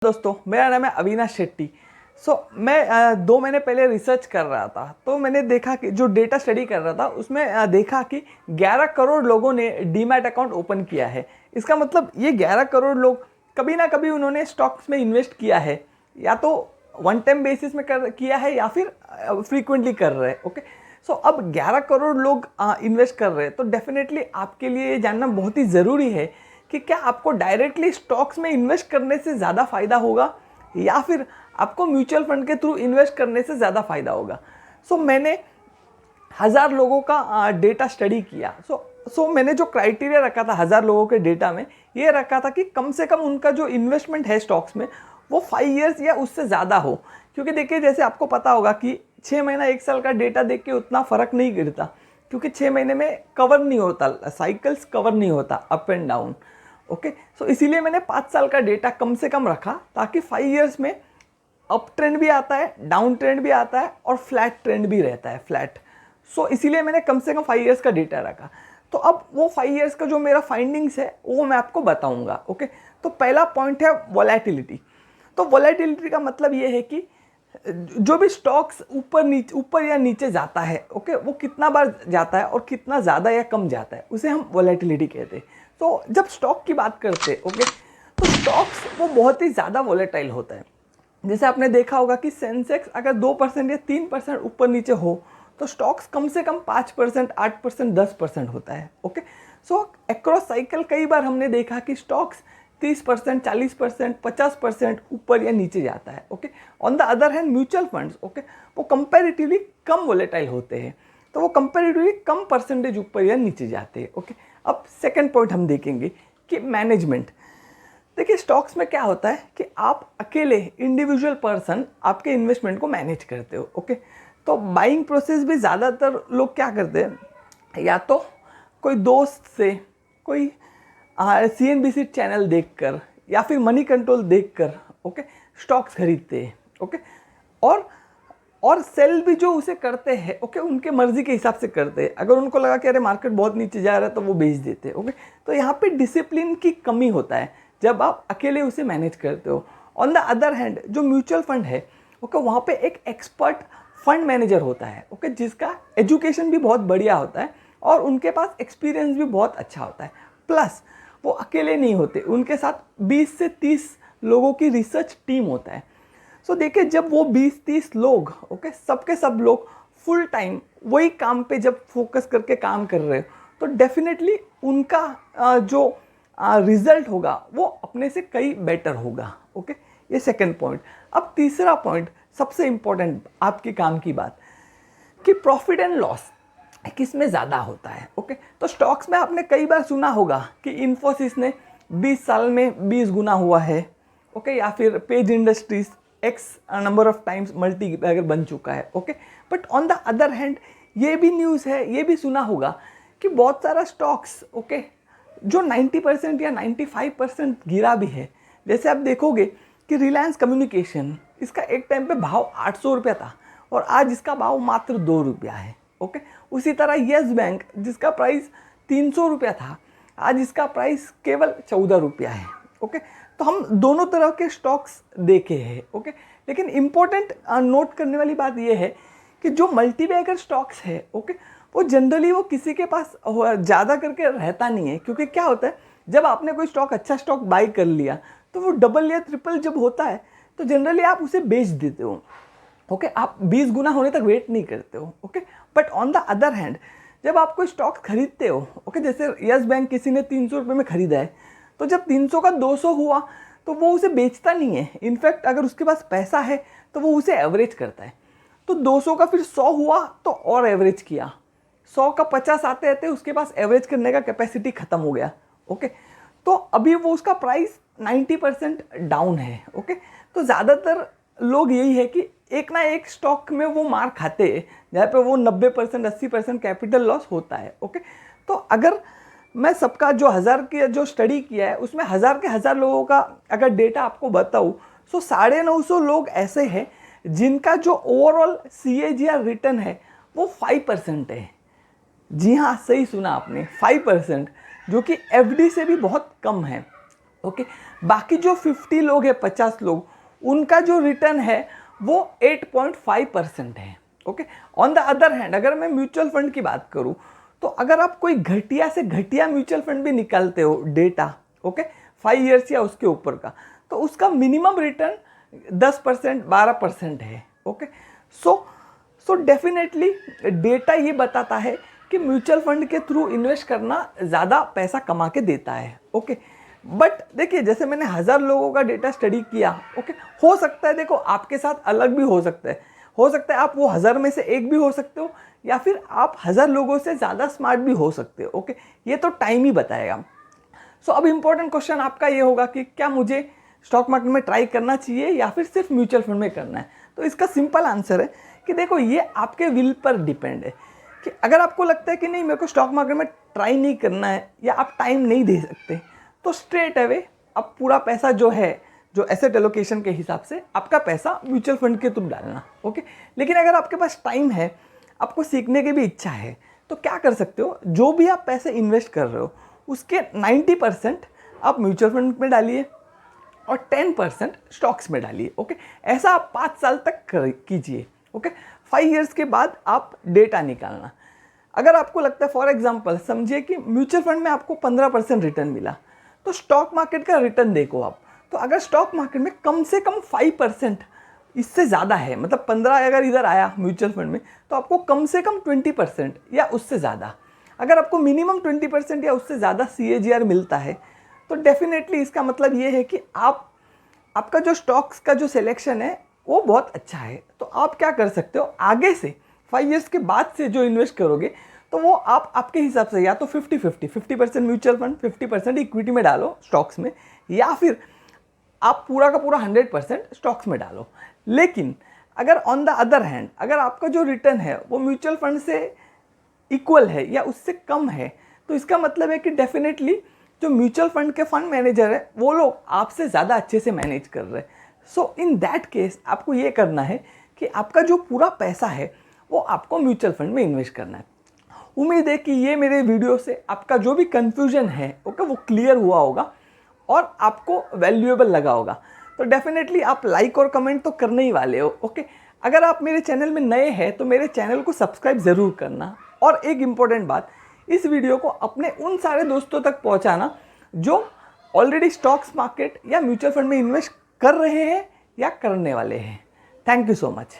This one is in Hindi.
दोस्तों, मेरा नाम है अविनाश शेट्टी। मैं 2 महीने पहले रिसर्च कर रहा था, तो मैंने देखा कि जो डेटा स्टडी कर रहा था उसमें देखा कि 11 करोड़ लोगों ने डीमैट अकाउंट ओपन किया है। इसका मतलब ये 11 करोड़ लोग कभी ना कभी उन्होंने स्टॉक्स में इन्वेस्ट किया है, या तो वन टाइम बेसिस में किया है या फिर फ्रीक्वेंटली कर रहे हैं। ओके, सो अब 11 करोड़ लोग इन्वेस्ट कर रहे हैं, तो डेफिनेटली आपके लिए ये जानना बहुत ही ज़रूरी है कि क्या आपको डायरेक्टली स्टॉक्स में इन्वेस्ट करने से ज़्यादा फ़ायदा होगा या फिर आपको म्यूचुअल फंड के थ्रू इन्वेस्ट करने से ज़्यादा फ़ायदा होगा। मैंने 1000 लोगों का डेटा स्टडी किया। मैंने जो क्राइटेरिया रखा था 1000 लोगों के डेटा में, ये रखा था कि कम से कम उनका जो इन्वेस्टमेंट है स्टॉक्स में वो 5 ईयर्स या उससे ज़्यादा हो। क्योंकि देखिए, जैसे आपको पता होगा कि 6 महीना 1 साल का डेटा देख के उतना फ़र्क नहीं गिरता, क्योंकि 6 महीने में कवर नहीं होता, साइकिल्स कवर नहीं होता अप एंड डाउन। ओके, इसीलिए मैंने 5 साल का डेटा कम से कम रखा, ताकि 5 ईयर्स में अप ट्रेंड भी आता है, डाउन ट्रेंड भी आता है और फ्लैट ट्रेंड भी रहता है, फ्लैट। इसीलिए मैंने कम से कम 5 ईयर्स का डेटा रखा। तो अब वो 5 ईयर्स का जो मेरा फाइंडिंग्स है वो मैं आपको बताऊंगा। ओके, तो पहला पॉइंट है वोलेटिलिटी। तो वोलेटिलिटी का मतलब ये है कि जो भी स्टॉक्स ऊपर या नीचे जाता है, ओके, वो कितना बार जाता है और कितना ज़्यादा या कम जाता है, उसे हम वोलेटिलिटी कहते हैं। तो जब स्टॉक की बात करते हैं, ओके, तो स्टॉक्स वो बहुत ही ज़्यादा वोलेटाइल होता है। जैसे आपने देखा होगा कि सेंसेक्स अगर 2% या 3% ऊपर नीचे हो, तो स्टॉक्स कम से कम 5%, 8%, 10% होता है। ओके, अक्रॉस साइकिल कई बार हमने देखा कि स्टॉक्स 30%, 40%, 50% ऊपर या नीचे जाता है। Okay, on the other hand mutual funds, okay, वो कंपैरेटिवली कम वोलेटाइल होते हैं, तो वो कंपैरेटिवली कम परसेंटेज ऊपर या नीचे जाते हैं। ओके, अब सेकंड पॉइंट हम देखेंगे कि मैनेजमेंट। देखिए, स्टॉक्स में क्या होता है कि आप अकेले इंडिविजुअल पर्सन आपके इन्वेस्टमेंट को मैनेज करते हो। ओके, तो बाइंग प्रोसेस भी ज़्यादातर लोग क्या करते हैं, या तो कोई दोस्त से कोई CNBC चैनल देखकर या फिर मनी कंट्रोल देखकर, ओके, स्टॉक्स खरीदते हैं। ओके, और सेल भी जो उसे करते हैं, ओके, उनके मर्जी के हिसाब से करते हैं। अगर उनको लगा कि अरे मार्केट बहुत नीचे जा रहा है तो वो बेच देते हैं। ओके, तो यहाँ पे डिसिप्लिन की कमी होता है जब आप अकेले उसे मैनेज करते हो। ऑन द अदर हैंड जो म्यूचुअल फंड है, ओके, वहाँ पे एक एक्सपर्ट फंड मैनेजर होता है, ओके, जिसका एजुकेशन भी बहुत बढ़िया होता है और उनके पास एक्सपीरियंस भी बहुत अच्छा होता है। प्लस वो अकेले नहीं होते, उनके साथ 20 से 30 लोगों की रिसर्च टीम होता है। देखिए, जब वो 20-30 लोग, ओके, सबके सब लोग फुल टाइम वही काम पे जब फोकस करके काम कर रहे हो, तो डेफिनेटली उनका जो रिजल्ट होगा वो अपने से कई बेटर होगा। ओके, ये सेकंड पॉइंट। अब तीसरा पॉइंट, सबसे इंपॉर्टेंट आपके काम की बात, कि प्रॉफिट एंड लॉस किस में ज़्यादा होता है। ओके, तो स्टॉक्स में आपने कई बार सुना होगा कि इन्फोसिस ने 20 साल में 20 गुना हुआ है। ओके, या फिर Page Industries X number of times multibagger बन चुका है। Okay, but on the other hand ये भी न्यूज़ है, ये भी सुना होगा कि बहुत सारा स्टॉक्स, ओके, जो 90% या 95% गिरा भी है। जैसे आप देखोगे कि रिलायंस कम्युनिकेशन, इसका एक टाइम पे भाव 800 रुपया था और आज इसका भाव मात्र 2 रुपया है। ओके, उसी तरह येस बैंक, जिसका प्राइस 300 रुपया था, आज इसका प्राइस केवल 14 रुपया है। ओके, तो हम दोनों तरह के स्टॉक्स देखे हैं। ओके, लेकिन इम्पोर्टेंट नोट करने वाली बात यह है कि जो मल्टीबैगर स्टॉक्स है, ओके, वो जनरली वो किसी के पास ज़्यादा करके रहता नहीं है। क्योंकि क्या होता है, जब आपने कोई स्टॉक, अच्छा स्टॉक बाई कर लिया, तो वो डबल या ट्रिपल जब होता है तो जनरली आप उसे बेच देते हो। ओके, आप 20 गुना होने तक वेट नहीं करते हो। Okay, but on the other hand जब आप कोई स्टॉक खरीदते हो, ओके, जैसे यस बैंक किसी ने 300 रुपये में खरीदा है, तो जब 300 का 200 हुआ तो वो उसे बेचता नहीं है। इनफैक्ट अगर उसके पास पैसा है तो वो उसे एवरेज करता है। तो 200 का फिर 100 हुआ तो और एवरेज किया, 100 का 50 आते आते उसके पास एवरेज करने का कैपेसिटी खत्म हो गया। ओके, तो अभी वो उसका प्राइस 90% डाउन है। ओके, तो ज़्यादातर लोग यही है कि एक ना एक स्टॉक में वो मार खाते हैं जहाँ पे वो 90%, 80% कैपिटल लॉस होता है। ओके, तो अगर मैं सबका जो 1000 की जो स्टडी किया है उसमें 1000 के 1000 लोगों का अगर डेटा आपको बताऊँ, 950 लोग ऐसे हैं जिनका जो ओवरऑल CAGR रिटर्न है वो 5% है। जी हाँ, सही सुना आपने, 5%, जो कि FD से भी बहुत कम है। ओके। बाकी जो 50 लोग हैं, 50 लोग, उनका जो रिटर्न है वो 8.5% है। Okay. On the other hand अगर मैं म्यूचुअल फंड की बात करूं तो अगर आप कोई घटिया से घटिया म्यूचुअल फंड भी निकालते हो डेटा, ओके, 5 ईयर्स या उसके ऊपर का, तो उसका मिनिमम रिटर्न 10%, 12% है। ओके। सो डेफिनेटली डेटा ये बताता है कि म्यूचुअल फंड के थ्रू इन्वेस्ट करना ज़्यादा पैसा कमा के देता है। ओके। बट देखिए, जैसे मैंने 1000 लोगों का डेटा स्टडी किया, ओके, हो सकता है, देखो आपके साथ अलग भी हो सकता है, आप वो 1000 में से एक भी हो सकते हो, या फिर आप 1000 लोगों से ज़्यादा स्मार्ट भी हो सकते हो। ओके। ये तो टाइम ही बताएगा। सो अब इम्पोर्टेंट क्वेश्चन आपका ये होगा कि क्या मुझे स्टॉक मार्केट में ट्राई करना चाहिए या फिर सिर्फ म्यूचुअल फंड में करना है। तो इसका सिंपल आंसर है कि देखो, ये आपके विल पर डिपेंड है कि अगर आपको लगता है कि नहीं, मेरे को स्टॉक मार्केट में ट्राई नहीं करना है या आप टाइम नहीं दे सकते, तो स्ट्रेट अवे आप पूरा पैसा जो है, जो एसेट एलोकेशन के हिसाब से आपका पैसा म्यूचुअल फंड के थ्रू डालना। ओके। लेकिन अगर आपके पास टाइम है, आपको सीखने की भी इच्छा है, तो क्या कर सकते हो, जो भी आप पैसे इन्वेस्ट कर रहे हो उसके 90% आप म्यूचुअल फंड में डालिए और 10% स्टॉक्स में डालिए। ओके। ऐसा आप 5 साल तक कीजिए। ओके। 5 ईयर्स के बाद आप डेटा निकालना। अगर आपको लगता है, फॉर एग्जांपल समझिए कि म्यूचुअल फंड में आपको 15% रिटर्न मिला, तो स्टॉक मार्केट का रिटर्न देखो आप, तो अगर स्टॉक मार्केट में कम से कम 5% इससे ज़्यादा है, मतलब 15 अगर इधर आया म्यूचुअल फंड में, तो आपको कम से कम 20% या उससे ज़्यादा, अगर आपको मिनिमम 20% या उससे ज़्यादा CAGR मिलता है, तो डेफिनेटली इसका मतलब ये है कि आपका जो स्टॉक्स का जो सिलेक्शन है वो बहुत अच्छा है। तो आप क्या कर सकते हो, आगे से 5 ईयर्स के बाद से जो इन्वेस्ट करोगे, तो वो आप आपके हिसाब से या तो 50% म्यूचुअल फंड, 50% इक्विटी में डालो स्टॉक्स में, या फिर आप पूरा का पूरा 100% स्टॉक्स में डालो। लेकिन अगर ऑन द अदर हैंड अगर आपका जो रिटर्न है वो म्यूचुअल फंड से इक्वल है या उससे कम है, तो इसका मतलब है कि डेफिनेटली जो म्यूचुअल फंड के फंड मैनेजर है वो लोग आपसे ज़्यादा अच्छे से मैनेज कर रहे हैं। सो इन दैट केस आपको ये करना है कि आपका जो पूरा पैसा है वो आपको म्यूचुअल फंड में इन्वेस्ट करना है। उम्मीद है कि ये मेरे वीडियो से आपका जो भी कन्फ्यूजन है, ओके, वो क्लियर हुआ होगा और आपको वैल्यूएबल लगा होगा। तो डेफिनेटली आप लाइक और कमेंट तो करने ही वाले हो। ओके। अगर आप मेरे चैनल में नए हैं तो मेरे चैनल को सब्सक्राइब ज़रूर करना। और एक इम्पॉर्टेंट बात, इस वीडियो को अपने उन सारे दोस्तों तक पहुंचाना जो ऑलरेडी स्टॉक्स मार्केट या म्यूचुअल फंड में इन्वेस्ट कर रहे हैं या करने वाले हैं। Thank you so much.